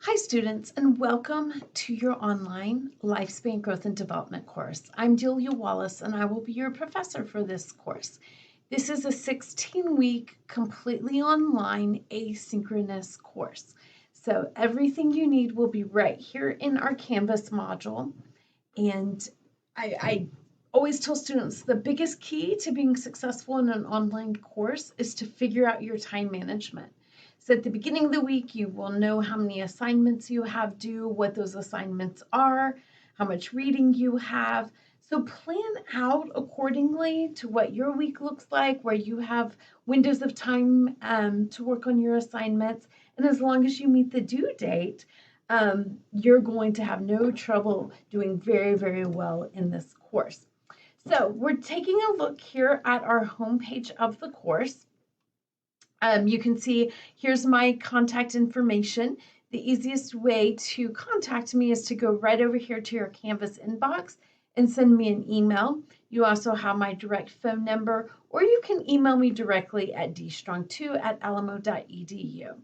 Hi students, and welcome to your online Lifespan Growth and Development course. I'm Delia Wallace and I will be your professor for this course. This is a 16-week completely online asynchronous course. So everything you need will be right here in our Canvas module. And I always tell students the biggest key to being successful in an online course is to figure out your time management. So at the beginning of the week, you will know how many assignments you have due, what those assignments are, how much reading you have. So plan out accordingly to what your week looks like, where you have windows of time to work on your assignments. And as long as you meet the due date, you're going to have no trouble doing very, very well in this course. So we're taking a look here at our homepage of the course. You can see here's my contact information. The easiest way to contact me is to go right over here to your Canvas inbox and send me an email. You also have my direct phone number, or you can email me directly at dstrong2@alamo.edu.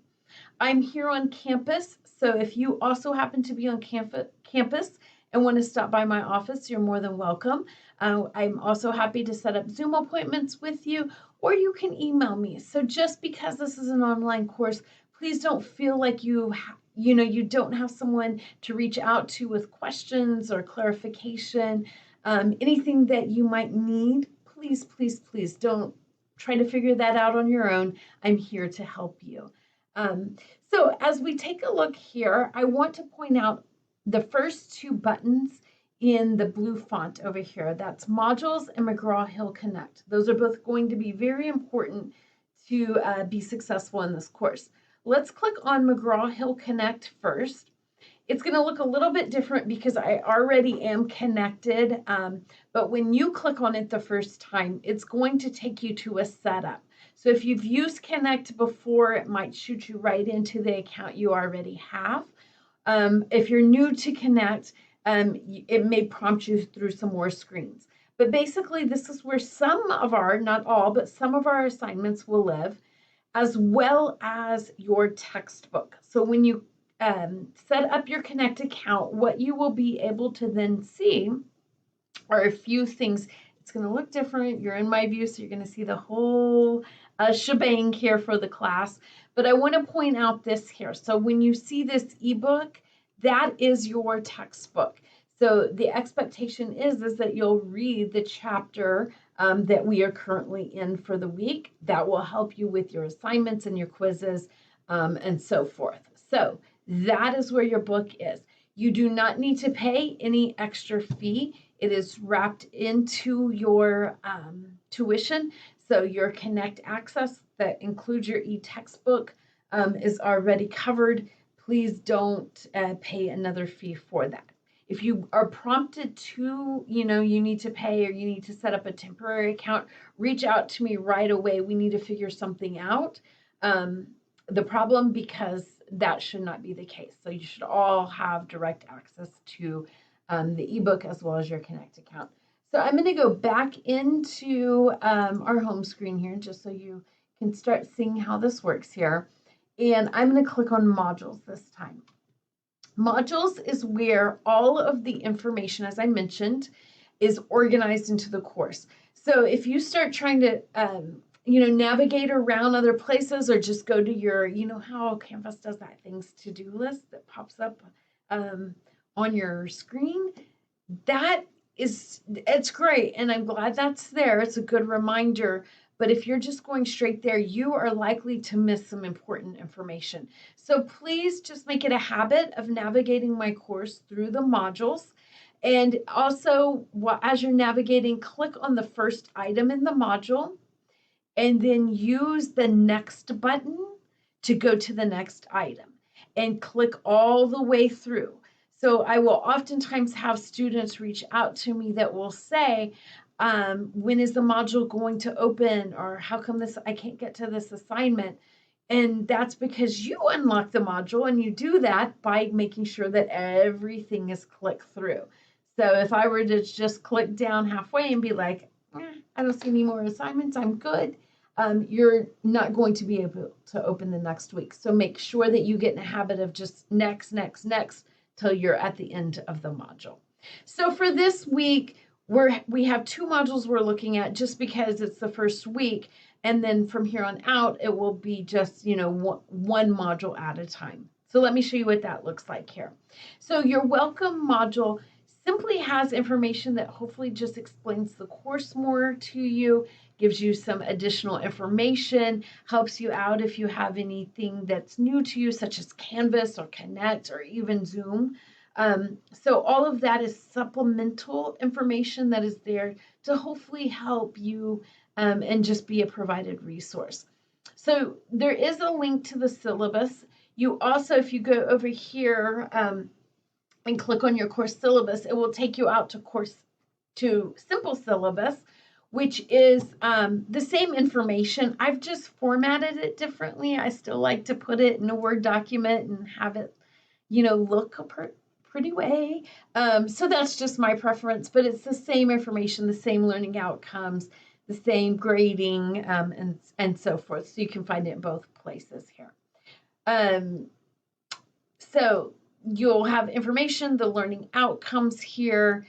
I'm here on campus, so if you also happen to be on campus and want to stop by my office, you're more than welcome. I'm also happy to set up Zoom appointments with you, or you can email me. So just because this is an online course, please don't feel like you don't have someone to reach out to with questions or clarification. Anything that you might need, please, please, please don't try to figure that out on your own. I'm here to help you. So as we take a look here, I want to point out the first two buttons in the blue font over here. That's Modules and McGraw-Hill Connect. Those are both going to be very important to be successful in this course. Let's click on McGraw-Hill Connect first. It's going to look a little bit different because I already am connected, but when you click on it the first time, it's going to take you to a setup. So if you've used Connect before, it might shoot you right into the account you already have. If you're new to Connect, it may prompt you through some more screens. But basically, this is where some of our, not all, but some of our assignments will live, as well as your textbook. So when you set up your Connect account, what you will be able to then see are a few things. It's going to look different. You're in my view, so you're going to see the whole shebang here for the class. But I want to point out this here. So when you see this ebook, that is your textbook. So the expectation is that you'll read the chapter that we are currently in for the week. That will help you with your assignments and your quizzes and so forth. So that is where your book is. You do not need to pay any extra fee. It is wrapped into your tuition. So your Connect access that includes your e-textbook is already covered. Please don't pay another fee for that. If you are prompted to, you need to pay or you need to set up a temporary account, reach out to me right away. We need to figure something out. The problem, because that should not be the case. So you should all have direct access to the ebook as well as your Connect account. So I'm going to go back into our home screen here just so you can start seeing how this works here. And I'm going to click on modules this time. Modules is where all of the information, as I mentioned, is organized into the course. So if you start trying to navigate around other places or just go to your, how Canvas does that things to-do list that pops up on your screen, it's great. And I'm glad that's there. It's a good reminder. But if you're just going straight there, you are likely to miss some important information. So please just make it a habit of navigating my course through the modules. And also, as you're navigating, click on the first item in the module and then use the next button to go to the next item and click all the way through. So I will oftentimes have students reach out to me that will say, when is the module going to open, or how come I can't get to this assignment? And that's because you unlock the module, and you do that by making sure that everything is clicked through. So if I were to just click down halfway and be like, I don't see any more assignments, I'm good, you're not going to be able to open the next week. So make sure that you get in a habit of just next till you're at the end of the module. So for this week, we have 2 modules we're looking at just because it's the first week. And then from here on out, it will be just, one module at a time. So let me show you what that looks like here. So your welcome module simply has information that hopefully just explains the course more to you, gives you some additional information, helps you out if you have anything that's new to you, such as Canvas or Connect or even Zoom. So all of that is supplemental information that is there to hopefully help you and just be a provided resource. So there is a link to the syllabus. You also, if you go over here and click on your course syllabus, it will take you out to simple syllabus, which is the same information. I've just formatted it differently. I still like to put it in a Word document and have it, look a pretty way. So that's just my preference, but it's the same information, the same learning outcomes, the same grading, and so forth. So you can find it in both places here. So you'll have information, the learning outcomes here,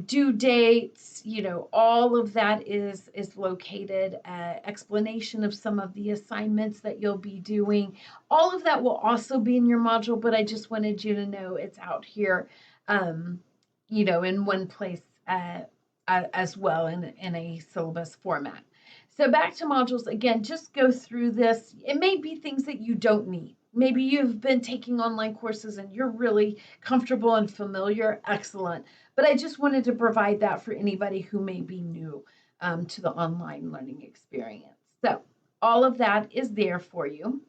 due dates, all of that is located, explanation of some of the assignments that you'll be doing. All of that will also be in your module, but I just wanted you to know it's out here, in one place as well in a syllabus format. So back to modules, again, just go through this. It may be things that you don't need. Maybe you've been taking online courses and you're really comfortable and familiar. Excellent. But I just wanted to provide that for anybody who may be new to the online learning experience. So all of that is there for you.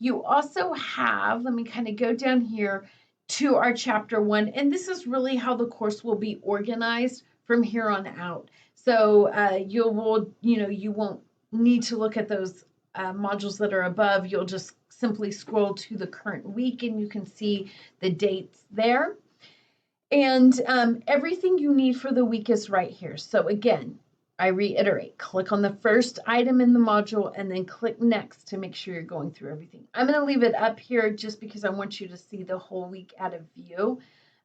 You also have, let me kind of go down here to our chapter 1, and this is really how the course will be organized from here on out. So you won't need to look at those modules that are above. You'll just simply scroll to the current week and you can see the dates there. And everything you need for the week is right here. So again, I reiterate, click on the first item in the module and then click next to make sure you're going through everything. I'm going to leave it up here just because I want you to see the whole week out of view.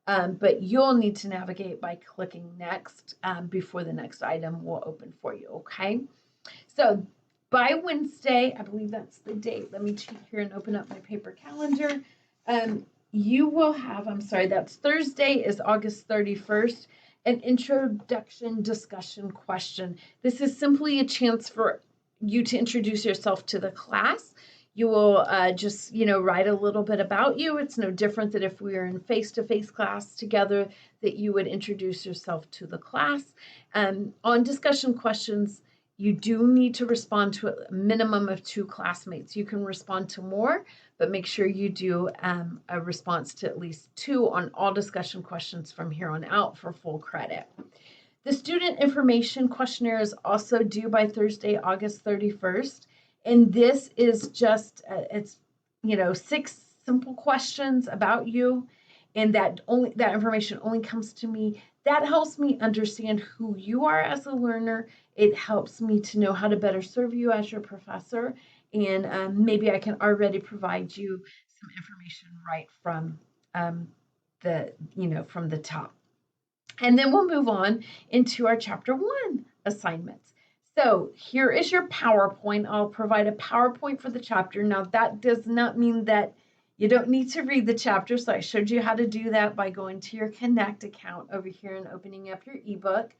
But you'll need to navigate by clicking next before the next item will open for you, okay? So by Wednesday, I believe that's the date. Let me check here and open up my paper calendar. You will have, that's Thursday is August 31st, an introduction discussion question. This is simply a chance for you to introduce yourself to the class. You will just, write a little bit about you. It's no different than if we were in face-to-face class together, that you would introduce yourself to the class. On discussion questions, you do need to respond to a minimum of 2 classmates. You can respond to more, but make sure you do a response to at least 2 on all discussion questions from here on out for full credit. The student information questionnaire is also due by Thursday, August 31st. And this is just, it's 6 simple questions about you. And that information only comes to me. That helps me understand who you are as a learner. It helps me to know how to better serve you as your professor. And maybe I can already provide you some information right from from the top. And then we'll move on into our chapter 1 assignments. So here is your PowerPoint. I'll provide a PowerPoint for the chapter. Now that does not mean that you don't need to read the chapter. So I showed you how to do that by going to your Connect account over here and opening up your ebook.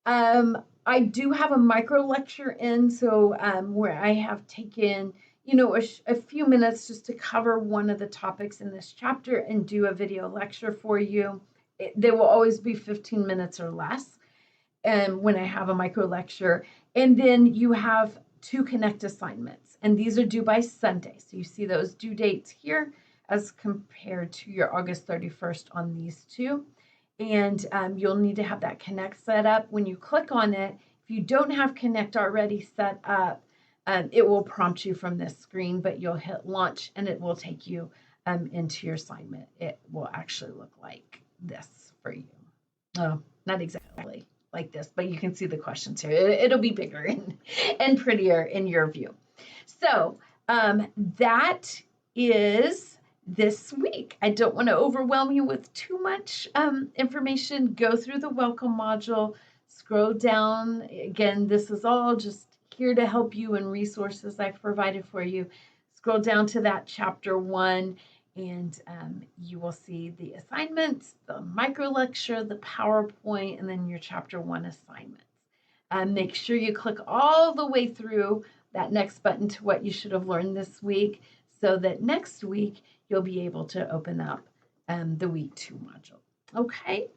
I do have a micro lecture in, so where I have taken, a few minutes just to cover one of the topics in this chapter and do a video lecture for you. They will always be 15 minutes or less when I have a micro lecture. And then you have 2 Connect assignments, and these are due by Sunday. So you see those due dates here as compared to your August 31st on these 2. And you'll need to have that Connect set up. When you click on it, if you don't have Connect already set up, it will prompt you from this screen, but you'll hit launch and it will take you into your assignment. It will actually look like this for you. Oh, not exactly. like this, but you can see the questions here. It'll be bigger and prettier in your view. So that is this week. I don't want to overwhelm you with too much information. Go through the welcome module, scroll down. Again, this is all just here to help you and resources I've provided for you. Scroll down to that chapter 1 and you will see the assignments, the micro lecture, the PowerPoint, and then your chapter 1 assignments. Make sure you click all the way through that next button to what you should have learned this week so that next week you'll be able to open up the week 2 module. Okay.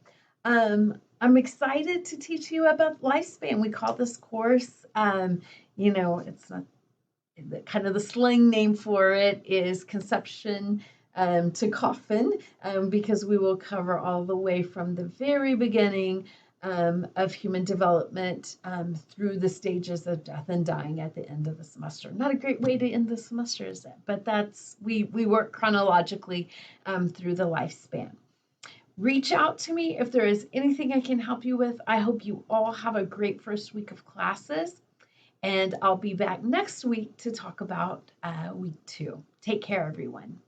I'm excited to teach you about lifespan. We call this course, it's not kind of the slang name for it is conception to coffin, because we will cover all the way from the very beginning of human development through the stages of death and dying at the end of the semester. Not a great way to end the semester, is it? But we work chronologically through the lifespan. Reach out to me if there is anything I can help you with. I hope you all have a great first week of classes, and I'll be back next week to talk about week 2. Take care, everyone.